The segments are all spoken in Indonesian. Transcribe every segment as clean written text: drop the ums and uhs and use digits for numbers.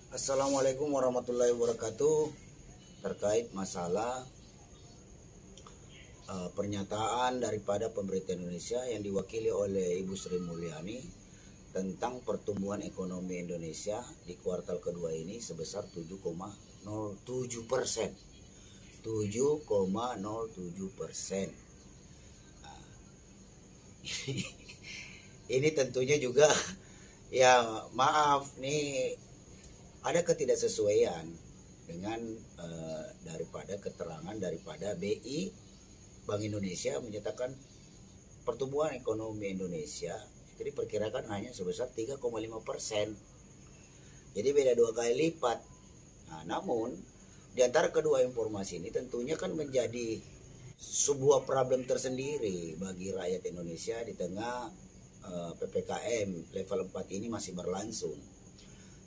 Assalamualaikum warahmatullahi wabarakatuh. Terkait masalah pernyataan daripada pemerintah Indonesia yang diwakili oleh Ibu Sri Mulyani tentang pertumbuhan ekonomi Indonesia di kuartal kedua ini sebesar 7,07%. 7,07%. Ini tentunya juga ya maaf nih, ada ketidaksesuaian dengan daripada keterangan daripada BI Bank Indonesia menyatakan pertumbuhan ekonomi Indonesia itu diperkirakan hanya sebesar 3,5%. Jadi beda 2 kali lipat. Nah, namun di antara kedua informasi ini tentunya kan menjadi sebuah problem tersendiri bagi rakyat Indonesia di tengah PPKM level 4 ini masih berlangsung.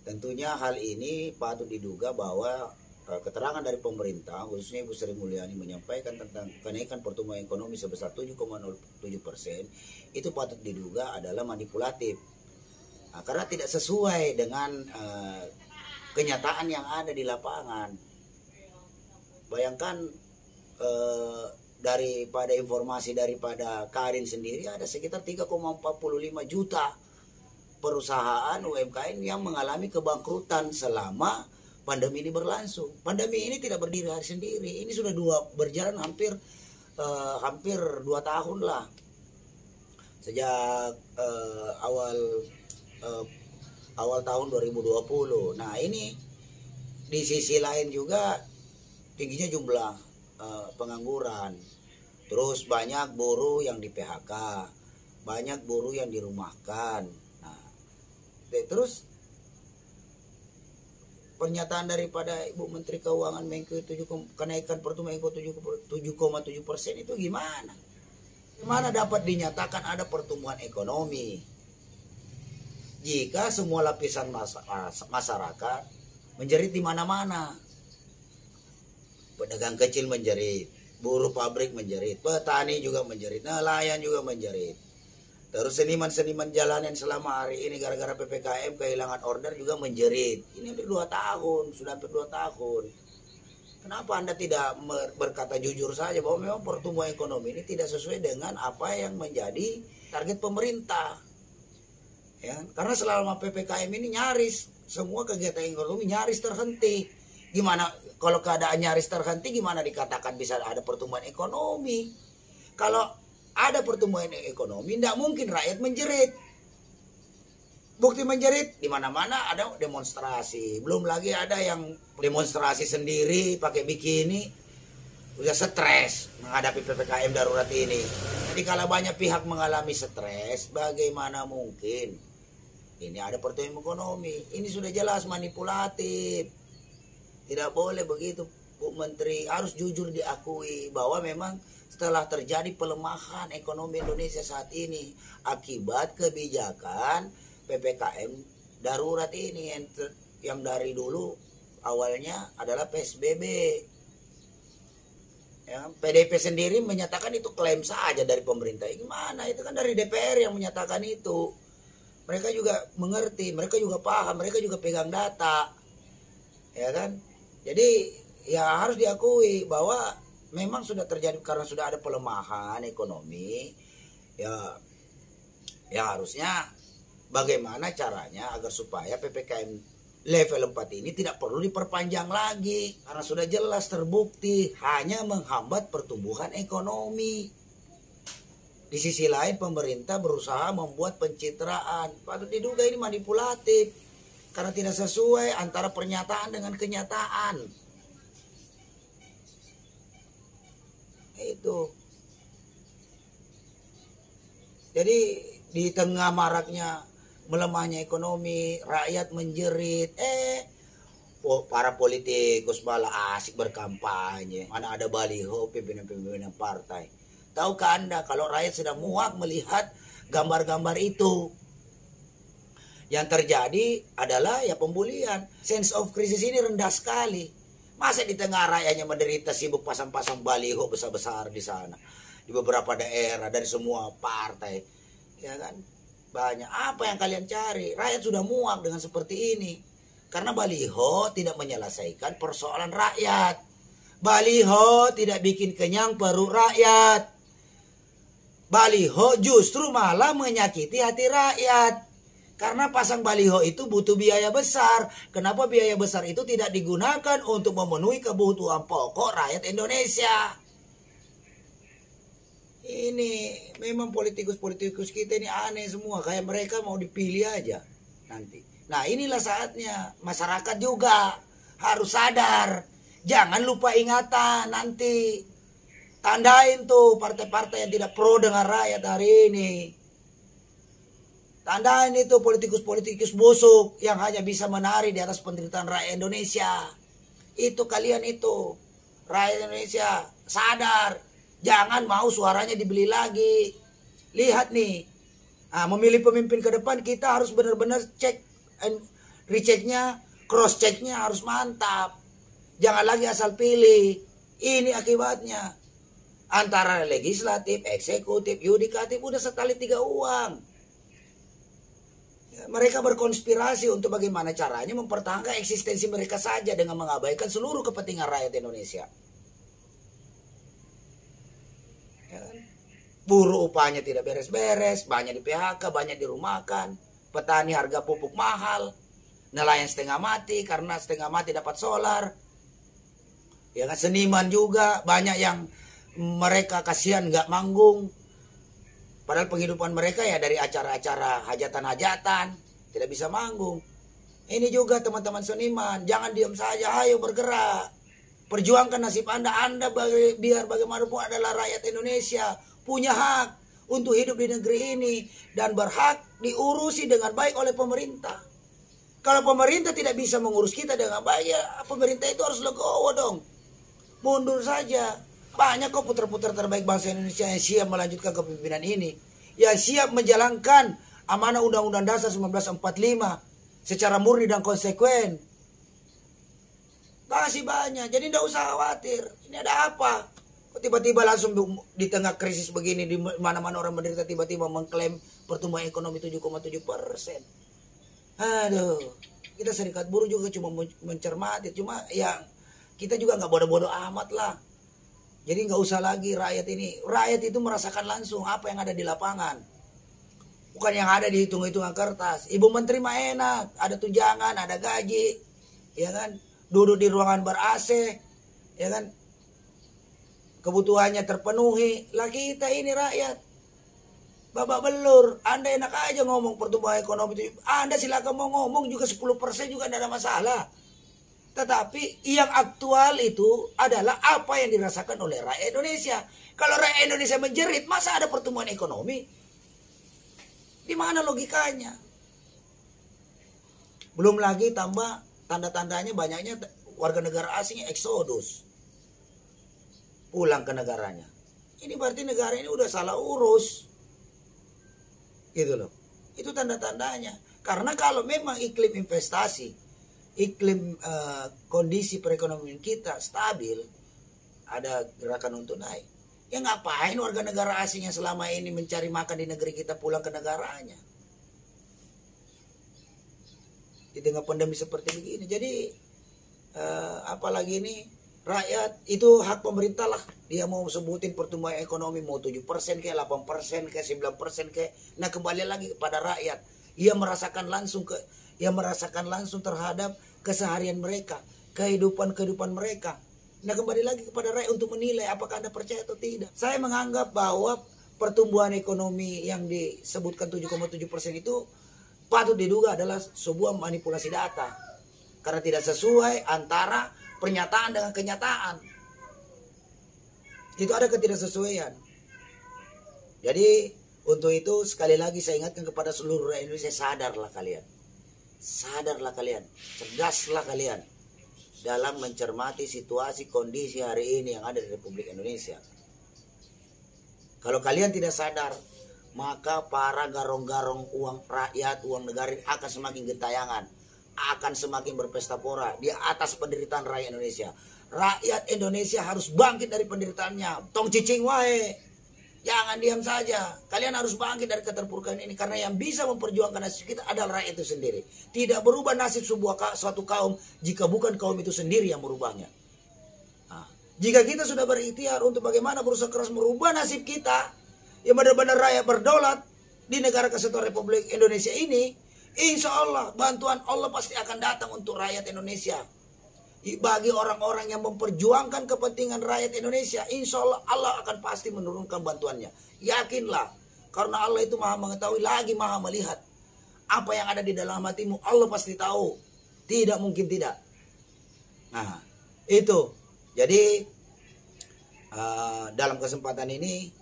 Tentunya hal ini patut diduga bahwa keterangan dari pemerintah, khususnya Ibu Sri Mulyani menyampaikan tentang kenaikan pertumbuhan ekonomi sebesar 7,07%, itu patut diduga adalah manipulatif. Nah, karena tidak sesuai dengan kenyataan yang ada di lapangan. Bayangkan daripada informasi daripada Kadin sendiri ada sekitar 3,45 juta perusahaan UMKM yang mengalami kebangkrutan selama pandemi ini berlangsung. Pandemi ini tidak berdiri hari sendiri. Ini sudah berjalan hampir 2 tahun lah. Sejak awal tahun 2020. Nah, ini di sisi lain juga tingginya jumlah pengangguran. Terus banyak buruh yang di PHK, banyak buruh yang dirumahkan. Terus pernyataan daripada Ibu Menteri Keuangan Menkyu kenaikan pertumbuhan ekonomi 7,7% itu gimana? Gimana dapat dinyatakan ada pertumbuhan ekonomi jika semua lapisan masyarakat menjerit di mana-mana? Pedagang kecil menjerit, buruh pabrik menjerit, petani juga menjerit, nelayan juga menjerit. Terus seniman-seniman jalanan selama hari ini gara-gara PPKM kehilangan order juga menjerit. Ini hampir 2 tahun, sudah hampir 2 tahun. Kenapa Anda tidak berkata jujur saja bahwa memang pertumbuhan ekonomi ini tidak sesuai dengan apa yang menjadi target pemerintah? Ya, karena selama PPKM ini nyaris semua kegiatan ekonomi nyaris terhenti. Gimana kalau keadaan nyaris terhenti, gimana dikatakan bisa ada pertumbuhan ekonomi? Kalau ada pertumbuhan ekonomi, tidak mungkin rakyat menjerit. Bukti menjerit di mana-mana ada demonstrasi. Belum lagi ada yang demonstrasi sendiri pakai bikini, udah stres menghadapi PPKM darurat ini. Jadi kalau banyak pihak mengalami stres, bagaimana mungkin ini ada pertumbuhan ekonomi? Ini sudah jelas manipulatif. Tidak boleh begitu, Bu Menteri. Harus jujur diakui bahwa memang setelah terjadi pelemahan ekonomi Indonesia saat ini akibat kebijakan PPKM darurat ini yang dari dulu awalnya adalah PSBB. Ya, PDIP sendiri menyatakan itu klaim saja dari pemerintah. Gimana? Itu kan dari DPR yang menyatakan itu. Mereka juga mengerti, mereka juga paham, mereka juga pegang data. Ya kan? Jadi ya harus diakui bahwa memang sudah terjadi karena sudah ada pelemahan ekonomi. Ya harusnya bagaimana caranya agar supaya PPKM level 4 ini tidak perlu diperpanjang lagi karena sudah jelas terbukti hanya menghambat pertumbuhan ekonomi. Di sisi lain pemerintah berusaha membuat pencitraan. Patut diduga ini manipulatif karena tidak sesuai antara pernyataan dengan kenyataan. Itu. Jadi di tengah maraknya melemahnya ekonomi, rakyat menjerit, para politikus malah asik berkampanye. Mana ada baliho pimpinan-pimpinan partai. Tahukah Anda kalau rakyat sudah muak melihat gambar-gambar itu? Yang terjadi adalah ya pembulian. Sense of crisis ini rendah sekali. Masa di tengah rakyatnya menderita sibuk pasang-pasang baliho besar-besar di sana. Di beberapa daerah dari semua partai. Ya kan? Banyak. Apa yang kalian cari? Rakyat sudah muak dengan seperti ini. Karena baliho tidak menyelesaikan persoalan rakyat. Baliho tidak bikin kenyang perut rakyat. Baliho justru malah menyakiti hati rakyat. Karena pasang baliho itu butuh biaya besar. Kenapa biaya besar itu tidak digunakan untuk memenuhi kebutuhan pokok rakyat Indonesia? Ini memang politikus-politikus kita ini aneh semua. Kayak mereka mau dipilih aja nanti. Nah, inilah saatnya masyarakat juga harus sadar. Jangan lupa ingatan nanti. Tandain tuh partai-partai yang tidak pro dengan rakyat hari ini. Tandain itu politikus-politikus busuk yang hanya bisa menari di atas penderitaan rakyat Indonesia. Itu kalian itu. Rakyat Indonesia sadar. Jangan mau suaranya dibeli lagi. Lihat nih. Nah, memilih pemimpin ke depan kita harus benar-benar cek. Rechecknya, cross checknya harus mantap. Jangan lagi asal pilih. Ini akibatnya. Antara legislatif, eksekutif, yudikatif udah sekali 3 uang. Ya, mereka berkonspirasi untuk bagaimana caranya mempertahankan eksistensi mereka saja dengan mengabaikan seluruh kepentingan rakyat Indonesia. Ya kan? Buruh upahnya tidak beres-beres, banyak di PHK, banyak dirumahkan. Petani harga pupuk mahal, nelayan setengah mati karena setengah mati dapat solar. Ya kan, seniman juga banyak yang mereka kasihan nggak manggung. Padahal penghidupan mereka ya dari acara-acara hajatan-hajatan, tidak bisa manggung. Ini juga teman-teman seniman, jangan diam saja, ayo bergerak. Perjuangkan nasib Anda biar bagaimanapun adalah rakyat Indonesia, punya hak untuk hidup di negeri ini dan berhak diurusi dengan baik oleh pemerintah. Kalau pemerintah tidak bisa mengurus kita dengan baik, ya pemerintah itu harus legowo dong. Mundur saja. Banyak kok putra-putra terbaik bangsa Indonesia yang siap melanjutkan kepemimpinan ini. Yang siap menjalankan amanah Undang-Undang Dasar 1945 secara murni dan konsekuen. Masih banyak. Jadi tidak usah khawatir. Ini ada apa? Tiba-tiba langsung di tengah krisis begini, di mana-mana orang menderita, tiba-tiba mengklaim pertumbuhan ekonomi 7,7%. Aduh, kita serikat buruh juga cuma mencermati, cuma ya kita juga nggak bodoh-bodoh amat lah. Jadi nggak usah lagi rakyat itu merasakan langsung apa yang ada di lapangan, bukan yang ada di hitung-hitungan kertas. Ibu Menteri mah enak, ada tunjangan, ada gaji, ya kan, duduk di ruangan ber-AC, ya kan. Kebutuhannya terpenuhi. Lah kita ini rakyat babak belur. Anda enak aja ngomong pertumbuhan ekonomi itu. Anda silakan mau ngomong juga 10% juga tidak ada masalah. Tetapi yang aktual itu adalah apa yang dirasakan oleh rakyat Indonesia. Kalau rakyat Indonesia menjerit, masa ada pertumbuhan ekonomi? Di mana logikanya? Belum lagi tambah tanda-tandanya banyaknya warga negara asing eksodus pulang ke negaranya. Ini berarti negara ini udah salah urus. Gitu loh. Itu tanda-tandanya. Karena kalau memang iklim investasi, iklim kondisi perekonomian kita stabil, ada gerakan untuk naik. Ya ngapain warga negara asing yang selama ini mencari makan di negeri kita pulang ke negaranya? Di tengah pandemi seperti begini. Jadi apalagi ini rakyat itu hak pemerintah lah. Dia mau sebutin pertumbuhan ekonomi mau 7% kayak 8% kayak 9% kayak. Nah, kembali lagi kepada rakyat. Ia merasakan langsung terhadap keseharian mereka, kehidupan mereka. Nah, kembali lagi kepada rakyat untuk menilai apakah Anda percaya atau tidak. Saya menganggap bahwa pertumbuhan ekonomi yang disebutkan 7,7% itu patut diduga adalah sebuah manipulasi data. Karena tidak sesuai antara pernyataan dengan kenyataan. Itu ada ketidaksesuaian. Jadi untuk itu sekali lagi saya ingatkan kepada seluruh rakyat Indonesia, sadarlah kalian. Sadarlah kalian, cerdaslah kalian dalam mencermati situasi kondisi hari ini yang ada di Republik Indonesia. Kalau kalian tidak sadar, maka para garong-garong uang rakyat, uang negara ini akan semakin gentayangan, akan semakin berpesta pora di atas penderitaan rakyat Indonesia. Rakyat Indonesia harus bangkit dari penderitaannya. Tong cicing wae. Jangan diam saja. Kalian harus bangkit dari keterpurukan ini. Karena yang bisa memperjuangkan nasib kita adalah rakyat itu sendiri. Tidak berubah nasib suatu kaum jika bukan kaum itu sendiri yang merubahnya. Nah, jika kita sudah berikhtiar untuk bagaimana berusaha keras merubah nasib kita, yang benar-benar rakyat berdaulat di negara kesatuan Republik Indonesia ini, insya Allah bantuan Allah pasti akan datang untuk rakyat Indonesia. Bagi orang-orang yang memperjuangkan kepentingan rakyat Indonesia, insya Allah Allah akan pasti menurunkan bantuannya. Yakinlah, karena Allah itu maha mengetahui lagi maha melihat. Apa yang ada di dalam hatimu Allah pasti tahu. Tidak mungkin tidak. Nah itu. Jadi dalam kesempatan ini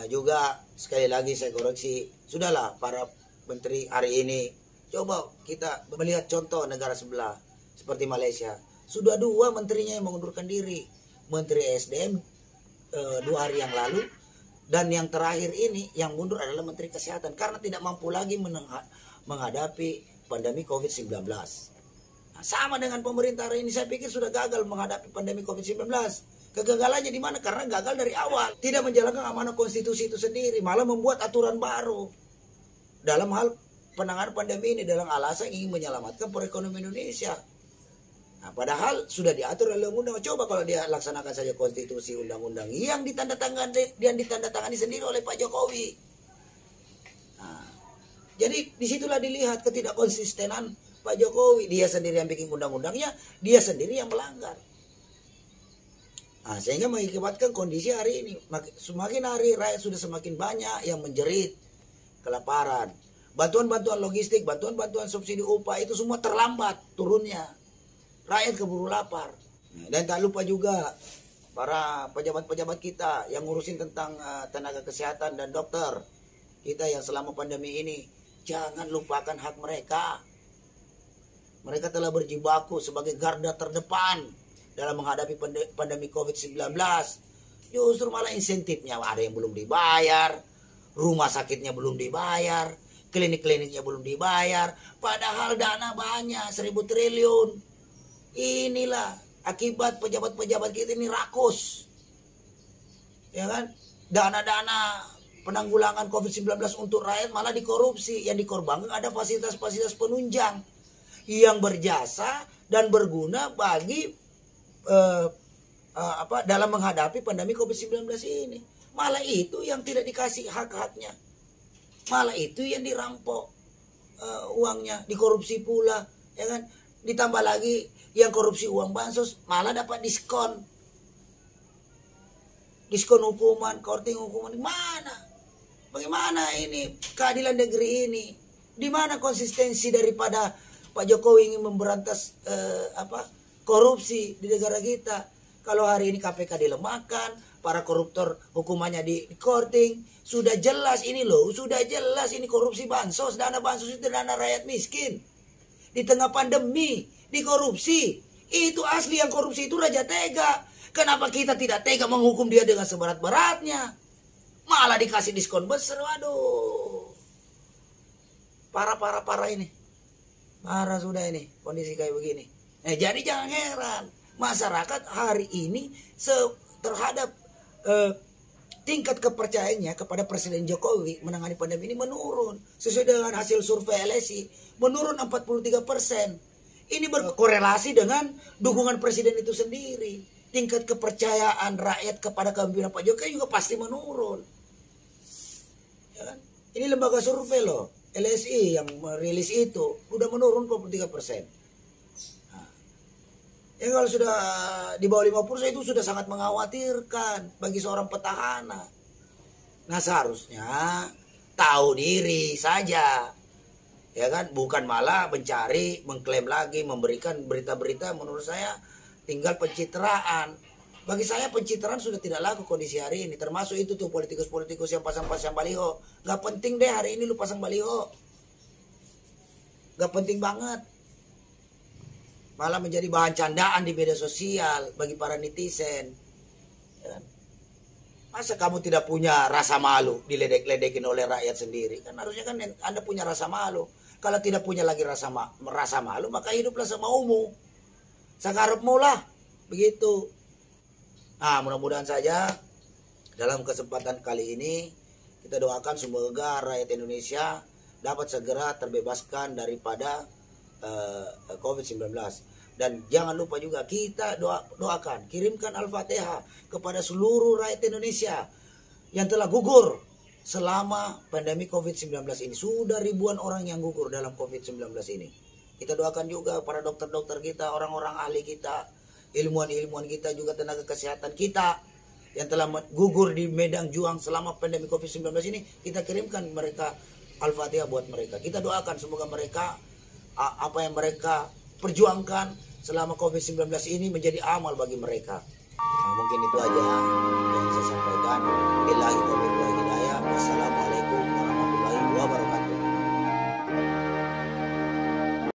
juga sekali lagi saya koreksi. Sudahlah para menteri hari ini, coba kita melihat contoh negara sebelah seperti Malaysia. Sudah 2 menterinya yang mengundurkan diri. Menteri SDM 2 hari yang lalu. Dan yang terakhir ini yang mundur adalah Menteri Kesehatan. Karena tidak mampu lagi menghadapi pandemi COVID-19. Nah, sama dengan pemerintah hari ini. Saya pikir sudah gagal menghadapi pandemi COVID-19. Kegagalannya di mana? Karena gagal dari awal. Tidak menjalankan amanah konstitusi itu sendiri. Malah membuat aturan baru. Dalam hal penanganan pandemi ini. Dalam alasan ingin menyelamatkan perekonomian Indonesia. Nah, padahal sudah diatur oleh undang-undang. Coba kalau dia laksanakan saja konstitusi undang-undang yang ditandatangani sendiri oleh Pak Jokowi. Nah, jadi disitulah dilihat ketidakkonsistenan Pak Jokowi. Dia sendiri yang bikin undang-undangnya, dia sendiri yang melanggar. Nah, sehingga mengakibatkan kondisi hari ini. Semakin hari rakyat sudah semakin banyak yang menjerit kelaparan. Bantuan-bantuan logistik, bantuan-bantuan subsidi upah itu semua terlambat turunnya. Rakyat keburu lapar. Dan tak lupa juga para pejabat-pejabat kita yang ngurusin tentang tenaga kesehatan dan dokter kita yang selama pandemi ini. Jangan lupakan hak mereka. Mereka telah berjibaku sebagai garda terdepan dalam menghadapi pandemi COVID-19. Justru malah insentifnya ada yang belum dibayar, rumah sakitnya belum dibayar, klinik-kliniknya belum dibayar. Padahal dana banyak, 1.000 triliun. Inilah akibat pejabat-pejabat kita ini rakus. Ya kan? Dana-dana penanggulangan COVID-19 untuk rakyat malah dikorupsi. Yang dikorbankan ada fasilitas-fasilitas penunjang yang berjasa dan berguna bagi dalam menghadapi pandemi COVID-19 ini. Malah itu yang tidak dikasih hak-haknya. Malah itu yang dirampok uangnya, dikorupsi pula, ya kan? Ditambah lagi yang korupsi uang bansos malah dapat diskon. Diskon hukuman, korting hukuman. Mana? Bagaimana ini keadilan negeri ini? Di mana konsistensi daripada Pak Jokowi ingin memberantas korupsi di negara kita? Kalau hari ini KPK dilemahkan, para koruptor hukumannya di korting, sudah jelas ini loh, sudah jelas ini korupsi bansos, dana bansos itu dana rakyat miskin. Di tengah pandemi, dikorupsi. Itu asli yang korupsi itu Raja Tega. Kenapa kita tidak tega menghukum dia dengan seberat-beratnya? Malah dikasih diskon besar, waduh. Parah ini. Parah sudah ini, kondisi kayak begini. Jadi jangan heran. Masyarakat hari ini terhadap tingkat kepercayaannya kepada Presiden Jokowi menangani pandemi ini menurun. Sesuai dengan hasil survei LSI, menurun 43%. Ini berkorelasi dengan dukungan Presiden itu sendiri. Tingkat kepercayaan rakyat kepada kepemimpinan Pak Jokowi juga pasti menurun. Ya kan? Ini lembaga survei loh, LSI yang merilis itu, udah menurun 43%. Yang kalau sudah di bawah 50% itu sudah sangat mengkhawatirkan bagi seorang petahana. Nah seharusnya tahu diri saja. Ya kan, bukan malah mencari, mengklaim lagi, memberikan berita-berita menurut saya tinggal pencitraan. Bagi saya pencitraan sudah tidak laku kondisi hari ini. Termasuk itu tuh politikus-politikus yang pasang-pasang baliho. Gak penting deh hari ini lu pasang baliho. Gak penting banget. Malah menjadi bahan candaan di media sosial bagi para netizen. Ya. Masa kamu tidak punya rasa malu diledek-ledekin oleh rakyat sendiri? Kan harusnya kan Anda punya rasa malu. Kalau tidak punya lagi rasa malu, maka hiduplah semaumu. Sakarepmu lah. Begitu. Nah mudah-mudahan saja dalam kesempatan kali ini kita doakan semoga rakyat Indonesia dapat segera terbebaskan daripada COVID-19. Dan jangan lupa juga kita doakan, kirimkan Al-Fatihah kepada seluruh rakyat Indonesia yang telah gugur selama pandemi COVID-19 ini. Sudah ribuan orang yang gugur dalam COVID-19 ini. Kita doakan juga para dokter-dokter kita, orang-orang ahli kita, ilmuwan-ilmuwan kita, juga tenaga kesehatan kita yang telah gugur di medan juang selama pandemi COVID-19 ini. Kita kirimkan mereka Al-Fatihah buat mereka. Kita doakan semoga mereka, apa yang mereka perjuangkan selama COVID-19 ini menjadi amal bagi mereka. Nah, mungkin itu aja yang saya sampaikan. Billahi taufiq wal hidayah. Wassalamualaikum